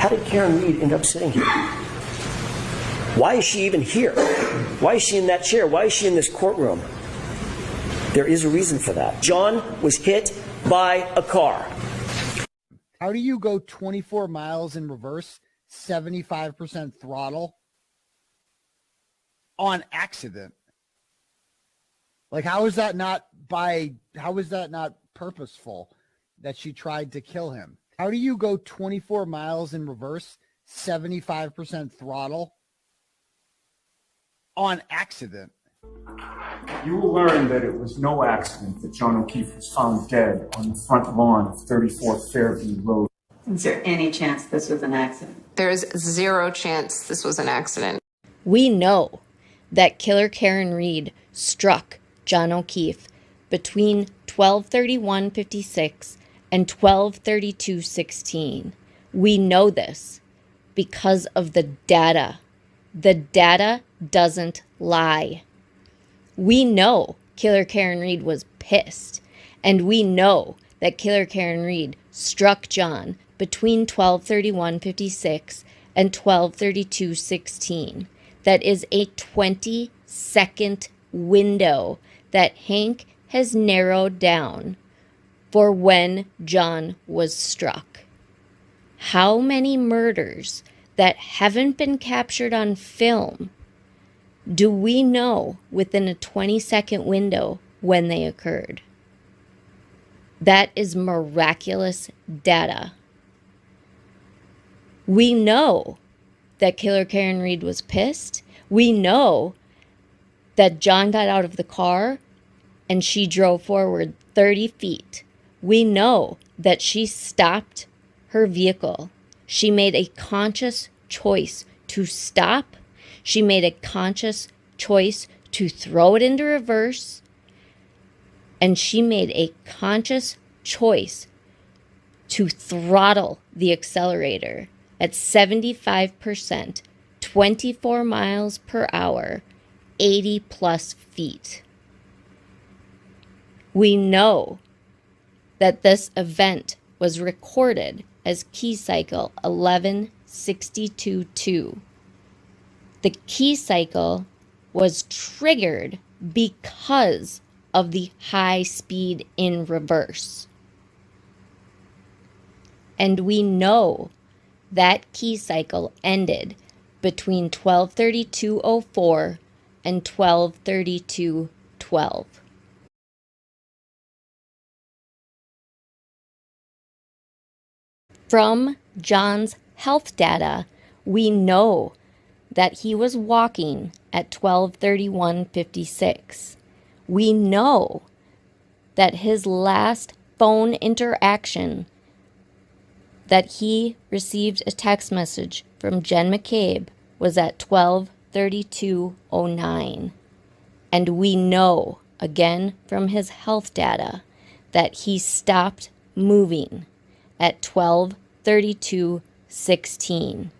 How did Karen Read end up sitting here? Why is she even here? Why is she in that chair? Why is she in this courtroom? There is a reason for that. John was hit by a car. How do you go 24 miles in reverse, 75% throttle on accident? Like, how is that not purposeful that she tried to kill him? How do you go 24 miles in reverse, 75% throttle on accident? You will learn that it was no accident that John O'Keefe was found dead on the front lawn of 34 Fairview Road. Is there any chance this was an accident? There's zero chance this was an accident. We know that killer Karen Read struck John O'Keefe between 12:31:56 and 12:32:16. We know this because of the data. The data doesn't lie. We know killer Karen Read was pissed, and we know that killer Karen Read struck John between 12:31:56 and 12:32:16. That is a 20-second window that Hank has narrowed down for when John was struck. How many murders that haven't been captured on film do we know within a 20-second window when they occurred? That is miraculous data. We know that killer Karen Read was pissed. We know that John got out of the car and she drove forward 30 feet. We know that she stopped her vehicle. She made a conscious choice to stop. She made a conscious choice to throw it into reverse. And she made a conscious choice to throttle the accelerator at 75%, 24 miles per hour, 80 plus feet. We know that this event was recorded as key cycle 1162-2. The key cycle was triggered because of the high speed in reverse. And we know that key cycle ended between 12:32:04 and 12:32:12. From John's health data, we know that he was walking at 12:31:56. We know that his last phone interaction, that he received a text message from Jen McCabe, was at 12:32:09. And we know, again from his health data, that he stopped moving at 12:32:16.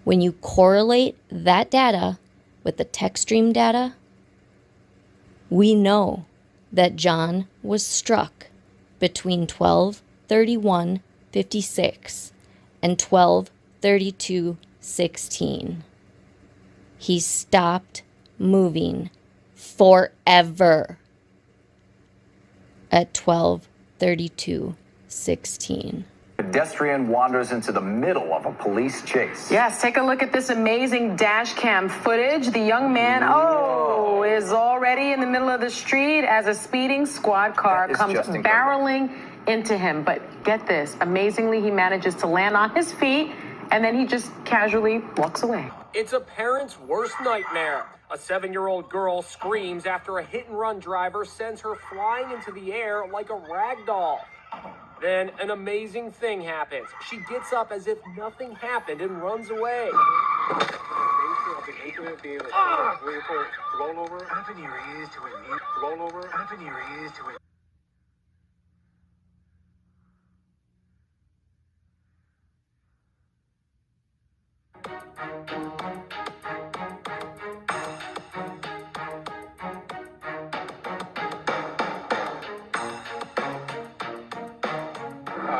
When you correlate that data with the text stream data, we know that John was struck between 12:31:56 and 12:32:16. He stopped moving forever at 12:32:16. Pedestrian wanders into the middle of a police chase. Yes, take a look at this amazing dash cam footage. The young man, is already in the middle of the street as a speeding squad car comes barreling into him. But get this, amazingly, he manages to land on his feet, and then he just casually walks away. It's a parent's worst nightmare. A 7-year-old girl screams after a hit-and-run driver sends her flying into the air like a rag doll. Then an amazing thing happens. She gets up as if nothing happened and runs away.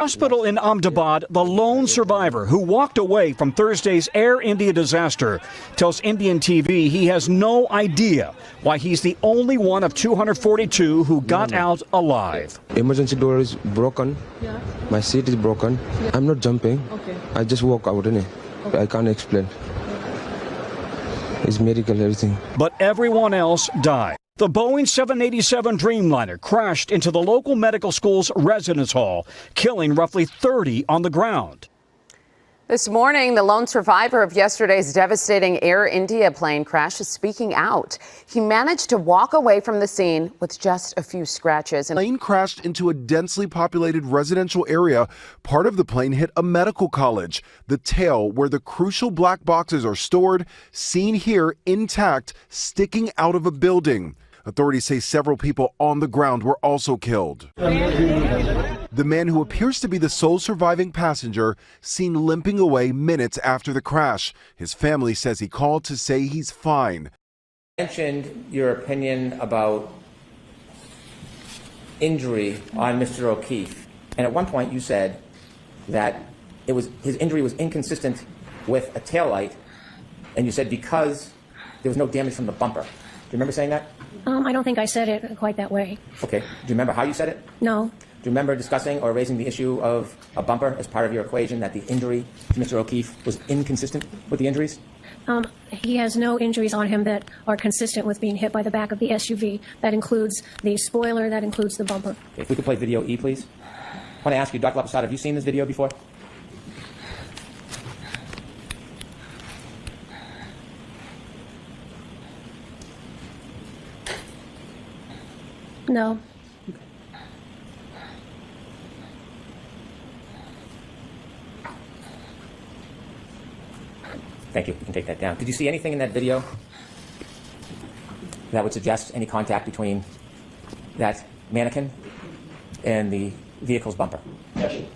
Hospital in Ahmedabad, the lone survivor who walked away from Thursday's Air India disaster tells Indian TV he has no idea why he's the only one of 242 who got out alive. Emergency door is broken. My seat is broken. I'm not jumping. I just walk out, innit? I can't explain. It's medical, everything. But everyone else died. The Boeing 787 Dreamliner crashed into the local medical school's residence hall, killing roughly 30 on the ground. This morning, the lone survivor of yesterday's devastating Air India plane crash is speaking out. He managed to walk away from the scene with just a few scratches. The plane crashed into a densely populated residential area. Part of the plane hit a medical college. The tail, where the crucial black boxes are stored, seen here intact, sticking out of a building. Authorities say several people on the ground were also killed. The man, who appears to be the sole surviving passenger, seen limping away minutes after the crash. His family says he called to say he's fine. You mentioned your opinion about injury on Mr. O'Keefe, and at one point you said that his injury was inconsistent with a taillight, and you said because there was no damage from the bumper. Do you remember saying that? I don't think I said it quite that way. Okay. Do you remember how you said it? No. Do you remember discussing or raising the issue of a bumper as part of your equation, that the injury to Mr. O'Keefe was inconsistent with the injuries? He has no injuries on him that are consistent with being hit by the back of the SUV. That includes the spoiler, that includes the bumper. Okay, if we could play video E, please. I want to ask you, Dr. Laprasad, have you seen this video before? No. Thank you. You can take that down. Did you see anything in that video that would suggest any contact between that mannequin and the vehicle's bumper? I'm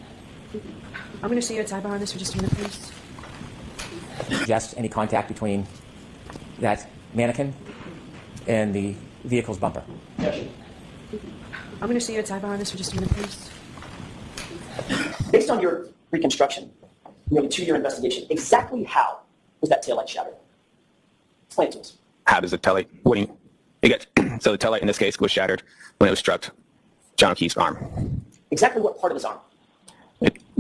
going to see your sidebar on this for just a minute, please. Suggest any contact between that mannequin and the vehicle's bumper? I'm going to see your sidebar on this for just a minute, please. Based on your reconstruction, nearly 2-year investigation, exactly how was that taillight shattered? Explain it to us. How does the taillight, so the taillight in this case was shattered when it was struck John O'Keefe's arm. Exactly what part of his arm?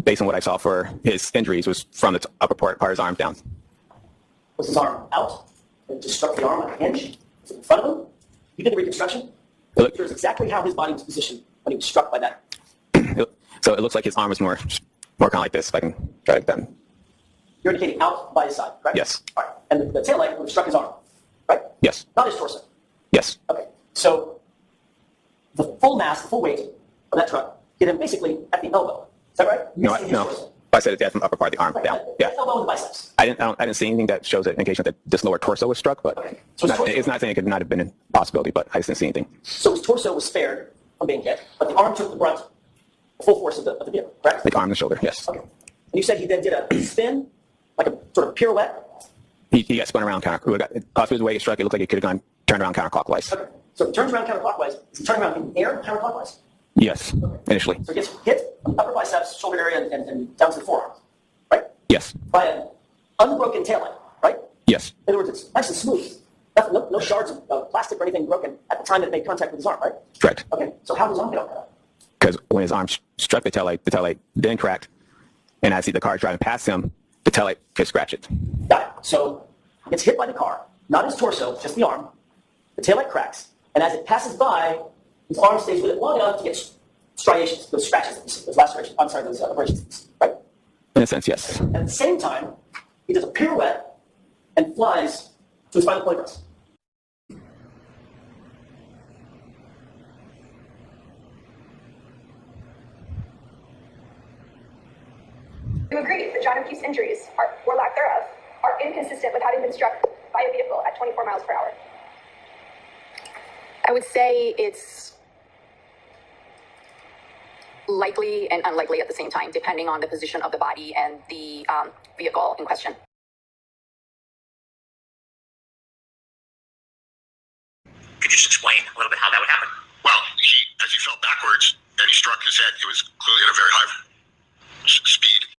Based on what I saw for his injuries, was from the upper part of his arm down. Was his arm out? It just struck the arm like a hinge? Was it in front of him? You did the reconstruction? Here's exactly how his body was positioned when he was struck by that. So it looks like his arm was more kind of like this, if I can try it then. You're indicating out by his side, right? Yes. All right. And the taillight would have struck his arm, right? Yes. Not his torso. Yes. Okay. So the full mass, the full weight of that truck hit him basically at the elbow. Is that right? No. I said it's from the upper part of the arm down. Yeah. Elbow and the biceps. I didn't see anything that shows an indication that this lower torso was struck, but okay. So it's not saying it could not have been a possibility, but I just didn't see anything. So his torso was spared from being hit, but the arm took the brunt, the full force of the vehicle, correct? The arm and the shoulder, yes. Okay. And you said he then did a spin, like a sort of pirouette? He got spun around possibly the way he struck, it looked like he could have turned around counterclockwise. Okay. So if he turns around counterclockwise, is he turning around in the air counterclockwise? Yes, initially. So he gets hit on the upper biceps, shoulder area, and down to the forearm, right? Yes. By an unbroken taillight, right? Yes. In other words, it's nice and smooth. No shards of plastic or anything broken at the time that it made contact with his arm, right? Correct. Okay. So how did his arm get all cut up? Because when his arm struck the taillight then cracked, and as the car driving past him, the taillight could scratch it. Got it. So he gets hit by the car, not his torso, just the arm. The taillight cracks, and as it passes by, his arm stays with it long enough to get striations, those scratches, those lacerations, those abrasions, right? In a sense, yes. And at the same time, he does a pirouette and flies to his final point rest. You agree that John O'Keefe's injuries, or lack thereof, are inconsistent with having been struck by a vehicle at 24 miles per hour? I would say it's likely and unlikely at the same time, depending on the position of the body and the vehicle in question. Could you just explain a little bit how that would happen? Well, as he fell backwards and he struck his head, it was clearly at a very high speed